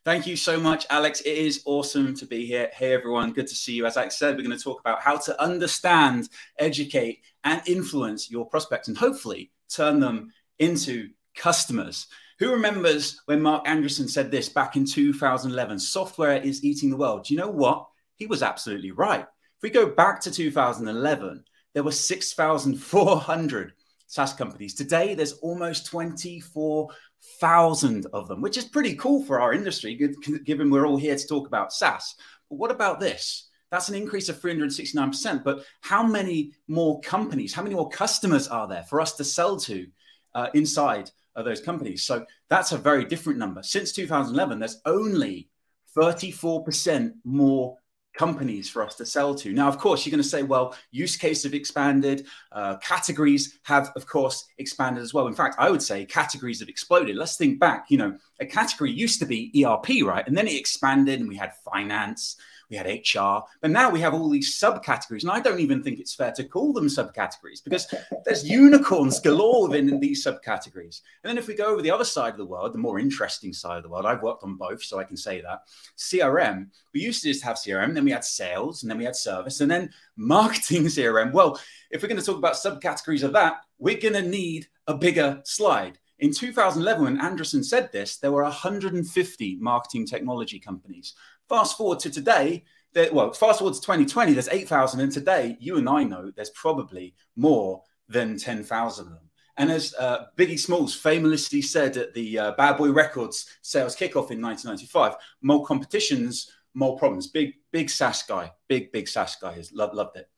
Thank you so much, Alex. It is awesome to be here. Hey, everyone. Good to see you. As Alex said, we're going to talk about how to understand, educate, and influence your prospects and hopefully turn them into customers. Who remembers when Mark Andreessen said this back in 2011, software is eating the world? Do you know what? He was absolutely right. If we go back to 2011, there were 6,400 SaaS companies. Today, there's almost 24,000 of them, which is pretty cool for our industry, given we're all here to talk about SaaS. But what about this? That's an increase of 369%. But how many more companies, how many more customers are there for us to sell to inside of those companies? So that's a very different number. Since 2011, there's only 34% more companies for us to sell to. Now, of course, you're going to say, well, use cases have expanded. Categories have, of course, expanded as well. In fact, I would say categories have exploded. Let's think back. You know, a category used to be ERP, right? And then it expanded and we had finance, we had HR, but now we have all these subcategories. And I don't even think it's fair to call them subcategories because there's unicorns galore within these subcategories. And then if we go over the other side of the world, the more interesting side of the world, I've worked on both, so I can say that. CRM, we used to just have CRM, then we had sales, and then we had service, and then marketing CRM. Well, if we're going to talk about subcategories of that, we're going to need a bigger slide. In 2011, when Andreessen said this, there were 150 marketing technology companies. Fast forward to today, fast forward to 2020, there's 8,000. And today, you and I know there's probably more than 10,000 of them. And as Biggie Smalls famously said at the Bad Boy Records sales kickoff in 1995, more competitions, more problems. Big SaaS guy, big SaaS guy. Loved it.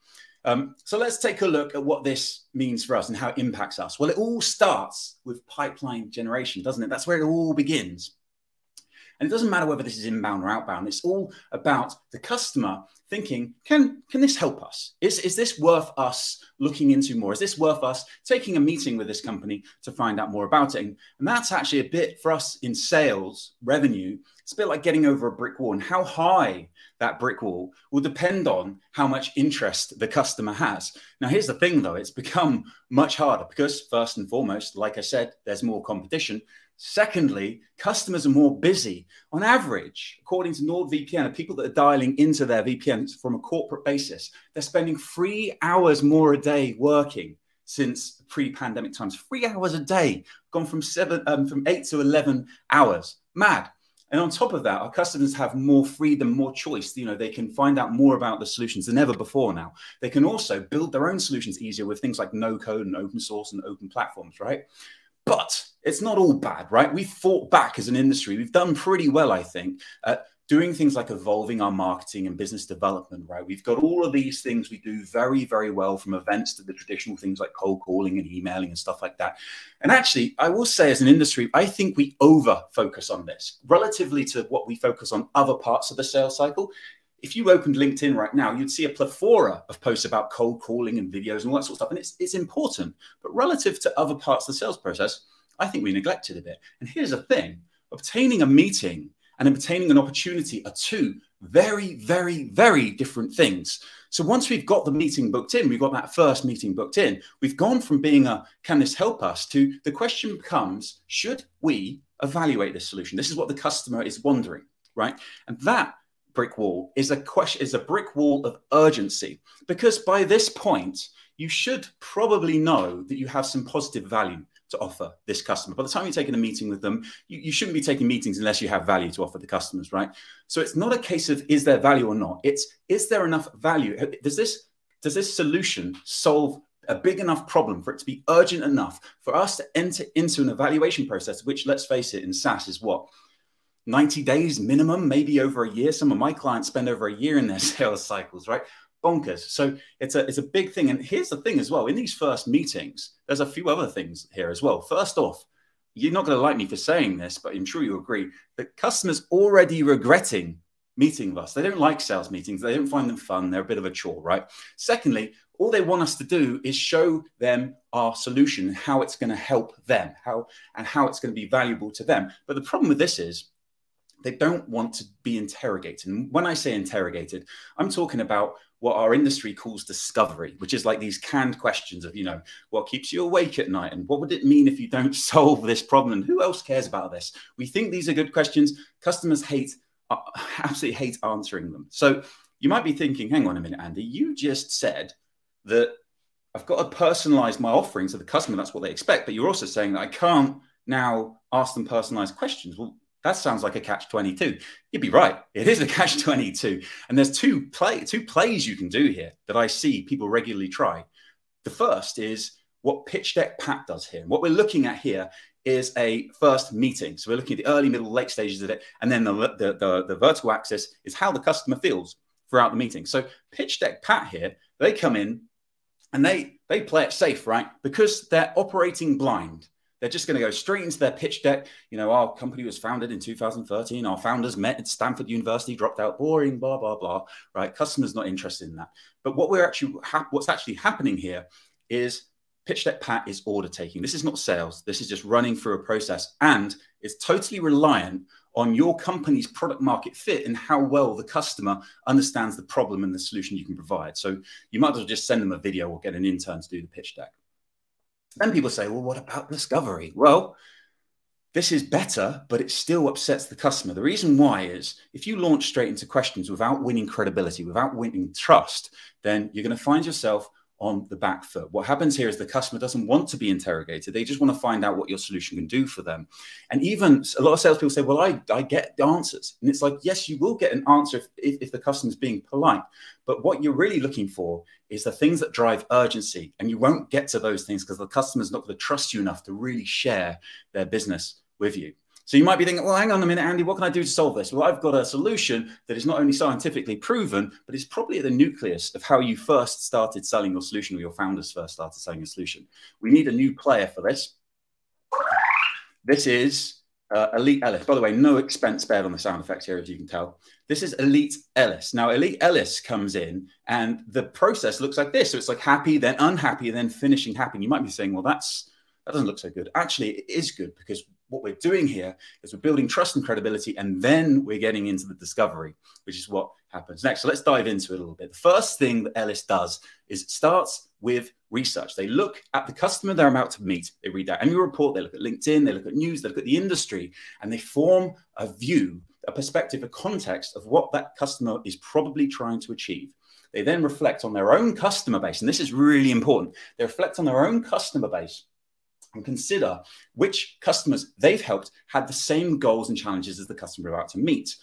So let's take a look at what this means for us and how it impacts us. Well, it all starts with pipeline generation, doesn't it? That's where it all begins. And it doesn't matter whether this is inbound or outbound. It's all about the customer thinking, can this help us? Is this worth us looking into more? Is this worth us taking a meeting with this company to find out more about it? And that's actually a bit for us in sales revenue. It's a bit like getting over a brick wall, and how high that brick wall will depend on how much interest the customer has. Now, here's the thing, though. It's become much harder because, first and foremost, like I said, there's more competition. Secondly, customers are more busy. On average, according to NordVPN, people that are dialing into their VPNs from a corporate basis, they're spending 3 hours more a day working since pre-pandemic times. 3 hours a day, gone from 8 to 11 hours. Mad. And on top of that, our customers have more freedom, more choice. You know, they can find out more about the solutions than ever before now. They can also build their own solutions easier with things like no code and open source and open platforms, right? But it's not all bad, right? We've fought back as an industry. We've done pretty well, I think, at doing things like evolving our marketing and business development, right? We've got all of these things we do very, very well, from events to the traditional things like cold calling and emailing and stuff like that. And actually, I will say as an industry, I think we over-focus on this relatively to what we focus on other parts of the sales cycle. If you opened LinkedIn right now, you'd see a plethora of posts about cold calling and videos and all that sort of stuff. And it's important. But relative to other parts of the sales process, I think we neglect it a bit. And here's the thing. Obtaining a meeting and obtaining an opportunity are two very, very, very different things. So once we've got the meeting booked in, we've got that first meeting booked in, we've gone from being a, can this help us, to the question becomes, should we evaluate this solution? This is what the customer is wondering, right? And that brick wall is a brick wall of urgency, because by this point, you should probably know that you have some positive value to offer this customer. By the time you're taking a meeting with them, you shouldn't be taking meetings unless you have value to offer the customers, right? So it's not a case of is there value or not. It's, is there enough value? Does this solution solve a big enough problem for it to be urgent enough for us to enter into an evaluation process, which, let's face it, in SaaS is what? 90 days minimum, maybe over a year. Some of my clients spend over a year in their sales cycles, right? Bonkers. So it's a big thing. And here's the thing as well. In these first meetings, there's a few other things here as well. First off, you're not going to like me for saying this, but I'm sure you agree that customers already regretting meeting with us. They don't like sales meetings. They don't find them fun. They're a bit of a chore, right? Secondly, all they want us to do is show them our solution, how it's going to help them, how it's going to be valuable to them. But the problem with this is, They don't want to be interrogated. And when I say interrogated, I'm talking about what our industry calls discovery, which is like these canned questions of, you know, what keeps you awake at night? And what would it mean if you don't solve this problem? And who else cares about this? We think these are good questions. Customers absolutely hate answering them. So you might be thinking, hang on a minute, Andy, you just said that I've got to personalize my offering to the customer. That's what they expect. But you're also saying that I can't now ask them personalized questions. Well, that sounds like a catch-22. You'd be right. It is a catch-22. And there's two plays you can do here that I see people regularly try. The first is what pitch deck Pat does here. What we're looking at here is a first meeting. So we're looking at the early, middle, late stages of it. And then the vertical axis is how the customer feels throughout the meeting. So pitch deck Pat here, they come in and they play it safe, right? Because they're operating blind. They're just going to go straight into their pitch deck. You know, our company was founded in 2013. Our founders met at Stanford University, dropped out, boring, blah, blah, blah, right? Customers not interested in that. But what's actually happening here is pitch deck Pat is order taking. This is not sales. This is just running through a process, and it's totally reliant on your company's product market fit and how well the customer understands the problem and the solution you can provide. So you might as well just send them a video or get an intern to do the pitch deck. Then people say, well, what about discovery? Well, this is better, but it still upsets the customer. The reason why is if you launch straight into questions without winning credibility, without winning trust, then you're going to find yourself on the back foot. What happens here is the customer doesn't want to be interrogated. They just want to find out what your solution can do for them. And even a lot of salespeople say, well, I get the answers. And it's like, yes, you will get an answer if the customer's being polite. But what you're really looking for is the things that drive urgency. And you won't get to those things because the customer's not going to trust you enough to really share their business with you. So you might be thinking, well, hang on a minute, Andy, what can I do to solve this? Well, I've got a solution that is not only scientifically proven, but it's probably at the nucleus of how you first started selling your solution, or your founders first started selling your solution. We need a new player for this. This is Elite Ellis. By the way, no expense spared on the sound effects here, as you can tell. This is Elite Ellis. Now, Elite Ellis comes in, and the process looks like this. So it's like happy, then unhappy, then finishing happy. And you might be saying, well, that doesn't look so good. Actually, it is good, because what we're doing here is we're building trust and credibility, and then we're getting into the discovery, which is what happens next. So let's dive into it a little bit. The first thing that Ellis does is it starts with research. They look at the customer they're about to meet. They read their annual report. They look at LinkedIn. They look at news. They look at the industry, and they form a view, a perspective, a context of what that customer is probably trying to achieve. They then reflect on their own customer base, and this is really important. They reflect on their own customer base and consider which customers they've helped had the same goals and challenges as the customer about to meet.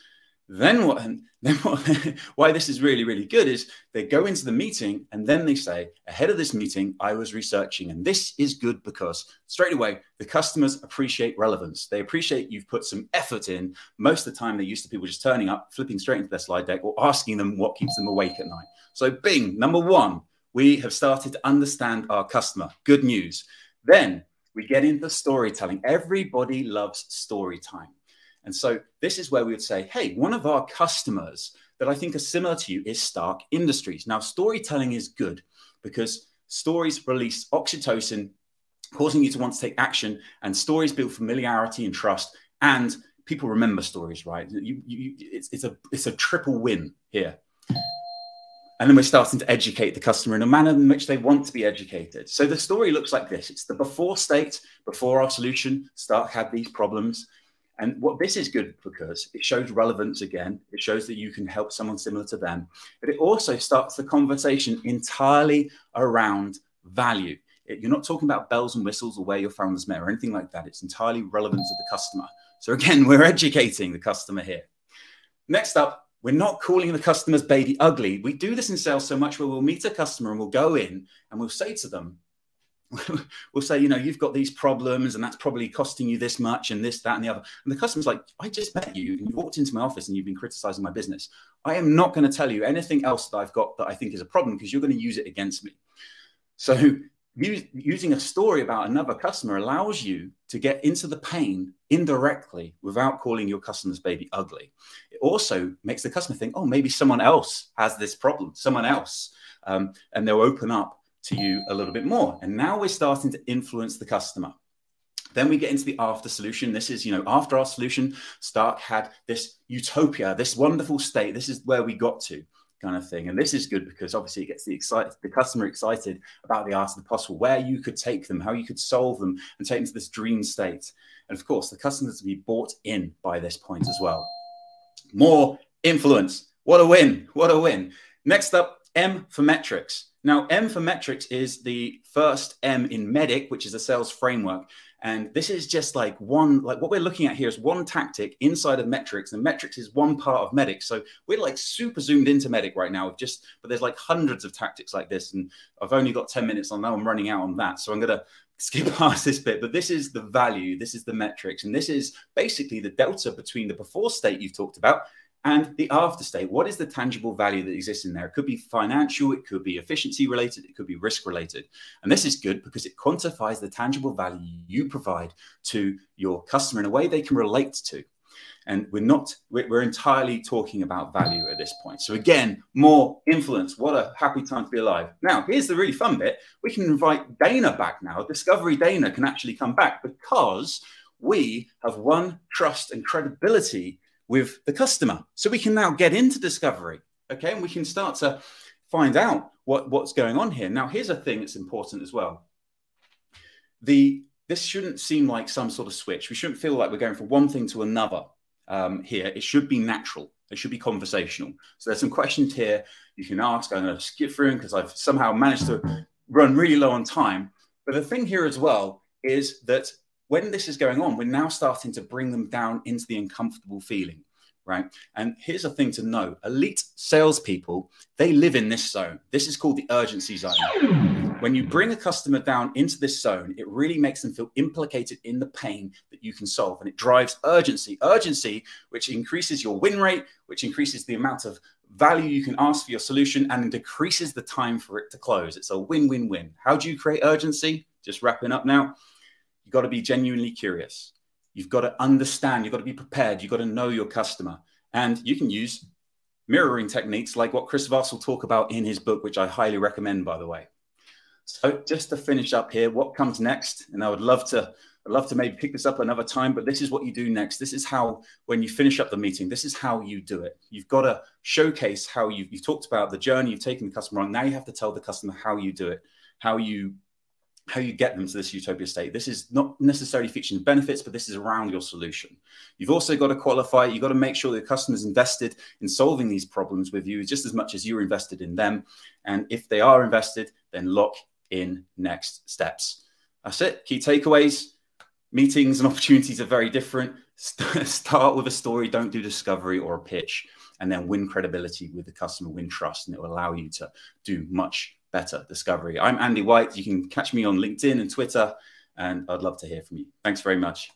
Why this is really, really good is they go into the meeting and then they say, ahead of this meeting, I was researching, and this is good because straight away, the customers appreciate relevance. They appreciate you've put some effort in. Most of the time, they're used to people just turning up, flipping straight into their slide deck, or asking them what keeps them awake at night. So bing, number one, we have started to understand our customer. Good news. Then we get into storytelling. Everybody loves story time. And so this is where we would say, hey, one of our customers that I think are similar to you is Stark Industries. Now, storytelling is good because stories release oxytocin, causing you to want to take action, and stories build familiarity and trust, and people remember stories, right? It's a triple win here. And then we're starting to educate the customer in a manner in which they want to be educated. So the story looks like this. It's the before state. Before our solution, Stark had these problems. And what this is good because it shows relevance again. It shows that you can help someone similar to them. But it also starts the conversation entirely around value. You're not talking about bells and whistles or where your founders met or anything like that. It's entirely relevant to the customer. So again, we're educating the customer here. Next up, we're not calling the customer's baby ugly. We do this in sales so much where we'll meet a customer and we'll go in and we'll say to them, we'll say, you know, you've got these problems and that's probably costing you this much and this, that, and the other. And the customer's like, I just met you and you walked into my office and you've been criticizing my business. I am not going to tell you anything else that I've got that I think is a problem because you're going to use it against me. So using a story about another customer allows you to get into the pain indirectly without calling your customer's baby ugly. It also makes the customer think, oh, maybe someone else has this problem, someone else, and they'll open up to you a little bit more. And now we're starting to influence the customer. Then we get into the after solution. This is, after our solution, Stark had this utopia, this wonderful state. This is where we got to, kind of thing. And this is good because obviously it gets the customer excited about the art of the possible, where you could take them, how you could solve them and take them to this dream state. And of course, the customers to be bought in by this point as well. More influence. What a win. What a win. Next up, M for metrics. Now, M for metrics is the first M in MEDDIC, which is a sales framework. And this is just like what we're looking at here is one tactic inside of metrics, and metrics is one part of MEDDIC. So we're like super zoomed into MEDDIC right now, but there's like hundreds of tactics like this. And I've only got 10 minutes on now. I'm running out on that. So I'm going to skip past this bit, but this is the value. This is the metrics. And this is basically the delta between the before state you've talked about and the after state. What is the tangible value that exists in there? It could be financial, it could be efficiency related, it could be risk related. And this is good because it quantifies the tangible value you provide to your customer in a way they can relate to. And we're entirely talking about value at this point. So again, more influence. What a happy time to be alive. Now, here's the really fun bit. We can invite Dana back now. Discovery Dana can actually come back because we have won trust and credibility with the customer. So we can now get into discovery, okay? And we can start to find out what's going on here. Now, here's a thing that's important as well. This shouldn't seem like some sort of switch. We shouldn't feel like we're going from one thing to another here. It should be natural. It should be conversational. So there's some questions here you can ask. I'm going to skip through them because I've somehow managed to run really low on time. But the thing here as well is that when this is going on, we're now starting to bring them down into the uncomfortable feeling, right? And here's a thing to know. Elite salespeople, they live in this zone. This is called the urgency zone. When you bring a customer down into this zone, it really makes them feel implicated in the pain that you can solve. And it drives urgency. Urgency, which increases your win rate, which increases the amount of value you can ask for your solution and decreases the time for it to close. It's a win-win-win. How do you create urgency? Just wrapping up now. You've got to be genuinely curious. You've got to understand. You've got to be prepared. You've got to know your customer. And you can use mirroring techniques like what Chris Voss will talk about in his book, which I highly recommend, by the way. So just to finish up here, what comes next? And I'd love to maybe pick this up another time, but this is what you do next. This is how, when you finish up the meeting, this is how you do it. You've got to showcase how you've talked about the journey you've taken the customer on. Now you have to tell the customer how you do it, how you get them to this utopia state. This is not necessarily featuring benefits, but this is around your solution. You've also got to qualify. You've got to make sure the customer's invested in solving these problems with you just as much as you're invested in them. And if they are invested, then lock in next steps. That's it. Key takeaways. Meetings and opportunities are very different. Start with a story. Don't do discovery or a pitch. And then win credibility with the customer, win trust, and it will allow you to do much better discovery. I'm Andy Whyte. You can catch me on LinkedIn and Twitter, and I'd love to hear from you. Thanks very much.